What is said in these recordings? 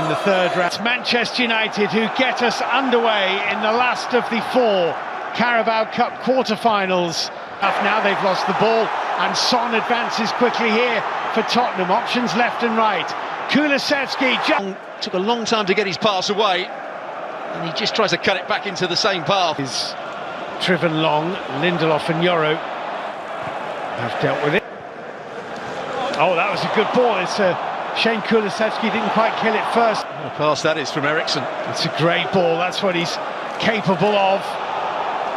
in the third round. It's Manchester United who get us underway in the last of the 4 Carabao Cup quarter-finals. Now they've lost the ball, and Son advances quickly here for Tottenham. Options left and right. Kulusevski took a long time to get his pass away, and he just tries to cut it back into the same path. Is driven long. Lindelof and Yoro have dealt with it. Oh, that was a good ball. It's shame Kulusevski didn't quite kill it first. What a pass that is from Eriksen. It's a great ball. That's what he's capable of.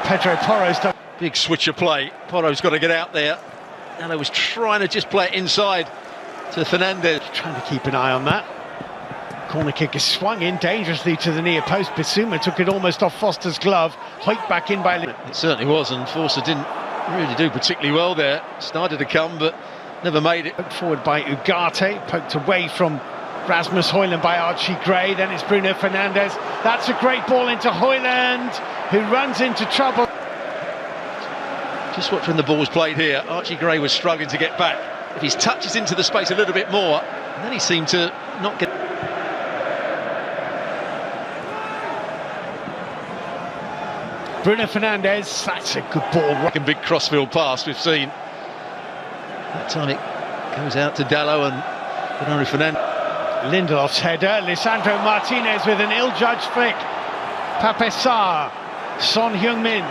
Pedro Porro's done. Big switch of play. Porro's got to get out there. And I was trying to just play it inside to Fernandez. Trying to keep an eye on that. Corner kick is swung in dangerously to the near post. Bissouma took it almost off Foster's glove. Hoiked back in by... It certainly was, and Forster didn't really do particularly well there. Started to come, but never made it. Poked forward by Ugarte. Poked away from Rasmus Højlund by Archie Gray. Then it's Bruno Fernandes. That's a great ball into Højlund, who runs into trouble. Just watch when the ball was played here. Archie Gray was struggling to get back. If he touches into the space a little bit more, and then he seemed to not get... Bruno Fernandes, that's a good ball. A big crossfield pass we've seen. That time it goes out to Dalot and Bruno Fernandes. Lindelof's header, Lisandro Martinez with an ill-judged flick. Pape Sarr, Son Heung-min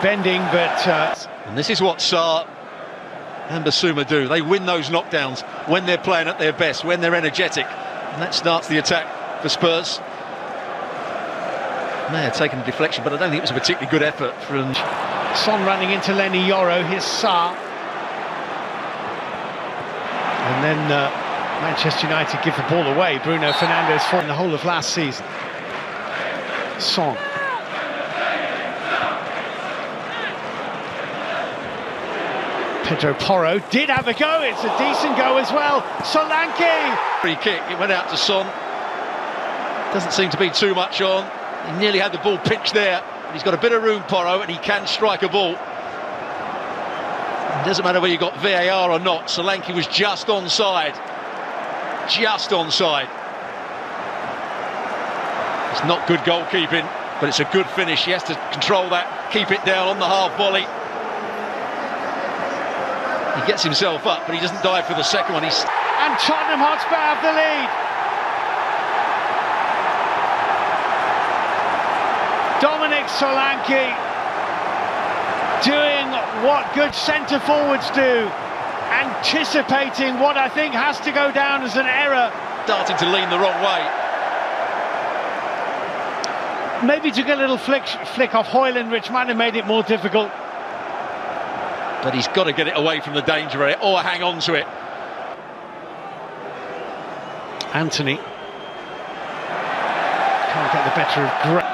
bending, but... And this is what Sarr and Bissouma do. They win those knockdowns when they're playing at their best, when they're energetic. And that starts the attack for Spurs. May have taken a deflection, but I don't think it was a particularly good effort from... Son running into Lenny Yoro, here's Sarr. And then Manchester United give the ball away. Bruno Fernandes for in the whole of last season. Son. Pedro Porro did have a go, it's a decent go as well. Solanke! Free kick, it went out to Son. Doesn't seem to be too much on. He nearly had the ball pitched there. He's got a bit of room, Porro, and he can strike a ball. It doesn't matter whether you got VAR or not. Solanke was just onside. Just onside. It's not good goalkeeping, but it's a good finish. He has to control that, keep it down on the half volley. He gets himself up, but he doesn't dive for the second one. And Tottenham Hotspur have the lead. Dominic Solanke doing what good centre forwards do, anticipating what I think has to go down as an error. Starting to lean the wrong way. Maybe took a little flick off Højlund, which might have made it more difficult. But he's got to get it away from the danger area or hang on to it. Anthony can't get the better of Gray.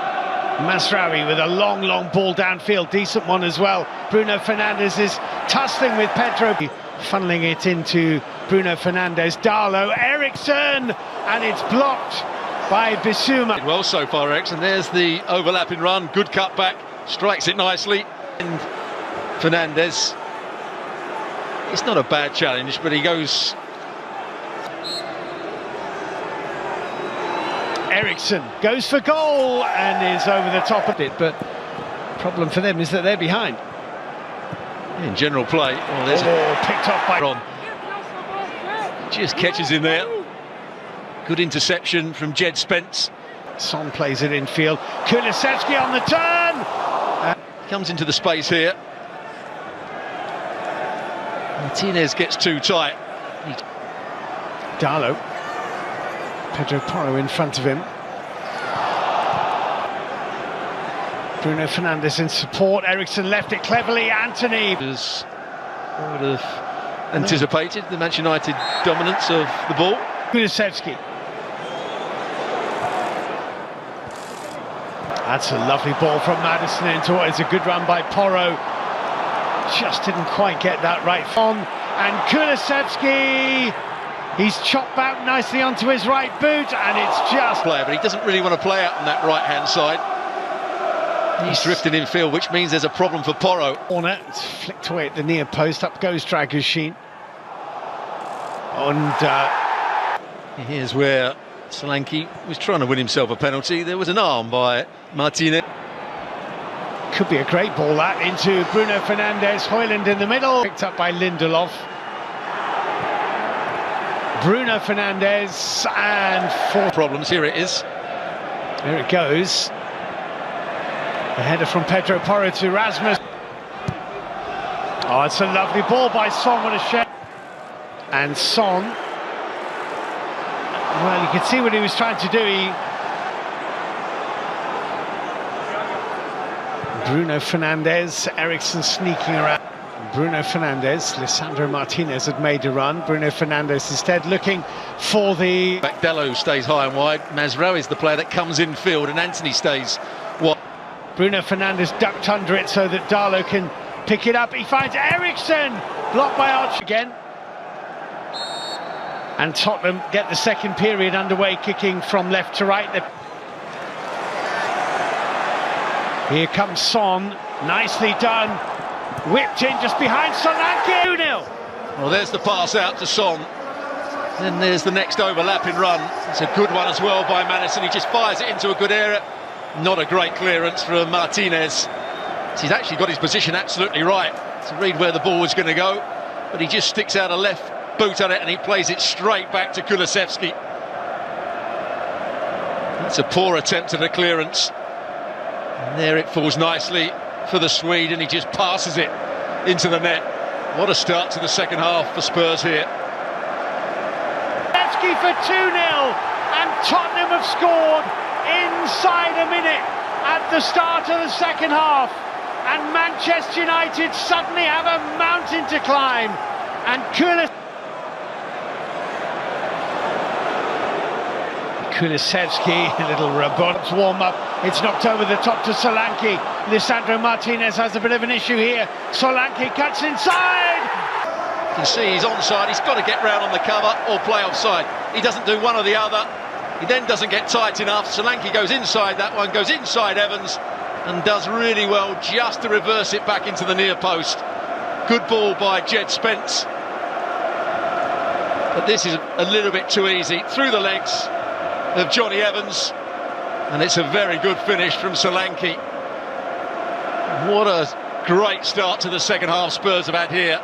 Masraoui with a long ball downfield, decent one as well. Bruno Fernandes is tussling with Pedro, funneling it into Bruno Fernandes. Dalot, Eriksen, and it's blocked by Bissouma. Well so far, Eriksen. There's the overlapping run, good cut back, strikes it nicely. And Fernandes, it's not a bad challenge, but he goes... Eriksen goes for goal and is over the top of it, but the problem for them is that they're behind. In general play, there's picked off by Ron. Just catches in there. Good interception from Jed Spence. Son plays it in field. Kulusevski on the turn. Comes into the space here. Martinez gets too tight. Dalot. Pedro Porro in front of him. Bruno Fernandes in support. Eriksen left it cleverly. Anthony. I would have anticipated the Manchester United dominance of the ball. Kulusevski. That's a lovely ball from Maddison into what is a good run by Porro. Just didn't quite get that right. And Kulusevski. He's chopped back nicely onto his right boot, and it's just... Player, but he doesn't really want to play out on that right-hand side. He's drifting in field, which means there's a problem for Porro. Corner, it's flicked away at the near post, up goes Dragoshin. And here's where Solanke was trying to win himself a penalty. There was an arm by Martinez. Could be a great ball that into Bruno Fernandes. Højlund in the middle, picked up by Lindelof. Bruno Fernandes and four Problems, here it is. There it goes. The header from Pedro Porro to Rasmus. Oh, it's a lovely ball by Son, what a shame. And Son, well, you could see what he was trying to do. Bruno Fernandes, Eriksen sneaking around. Bruno Fernandes, Lisandro Martinez had made a run. Bruno Fernandes instead looking for the... Bakdalo stays high and wide. Mazraoui is the player that comes in field, and Anthony stays wide. Bruno Fernandes ducked under it so that Darlow can pick it up. He finds Eriksen, blocked by Arch again. And Tottenham get the second period underway, kicking from left to right. Here comes Son, nicely done. Whipped in just behind Solanke. 2-0. Well, there's the pass out to Son. Then there's the next overlapping run. It's a good one as well by Madison. He just fires it into a good area. Not a great clearance from Martinez. He's actually got his position absolutely right to read where the ball was going to go, but he just sticks out a left boot on it and he plays it straight back to Kulusevski. That's a poor attempt at a clearance. And there it falls nicely for the Swede, and he just passes it into the net. What a start to the second half for Spurs here. Kulusevski for 2-0, and Tottenham have scored inside a minute at the start of the second half, and Manchester United suddenly have a mountain to climb. And Kulusevski, a little robot warm-up. It's knocked over the top to Solanke. Lisandro Martinez has a bit of an issue here. Solanke cuts inside. You can see he's onside. He's got to get round on the cover or play offside. He doesn't do one or the other. He then doesn't get tight enough. Solanke goes inside that one, goes inside Evans, and does really well just to reverse it back into the near post. Good ball by Jed Spence. But this is a little bit too easy. Through the legs of Johnny Evans, and it's a very good finish from Solanke. What a great start to the second half Spurs have had here.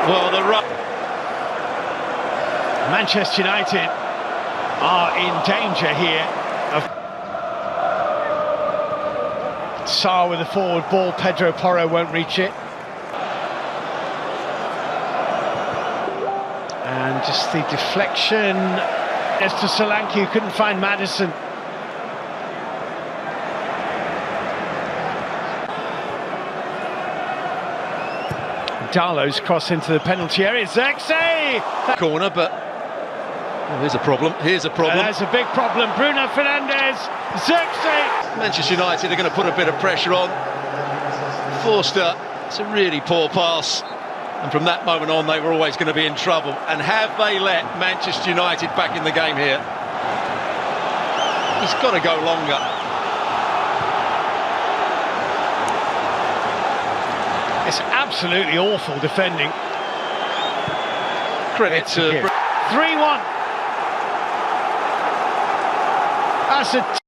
Well, the run. Manchester United are in danger here of Sarr with a forward ball. Pedro Porro won't reach it. And just the deflection as to Solanke, who couldn't find Madison. Darlow's cross into the penalty area. Zirkzee! Corner, but here's a problem. Here's a problem. And that's a big problem. Bruno Fernandes, Zirkzee! Manchester United are going to put a bit of pressure on. Forster, it's a really poor pass. And from that moment on, they were always going to be in trouble. And have they let Manchester United back in the game here? He's got to go longer. It's absolutely awful defending. Credit to... 3-1. That's a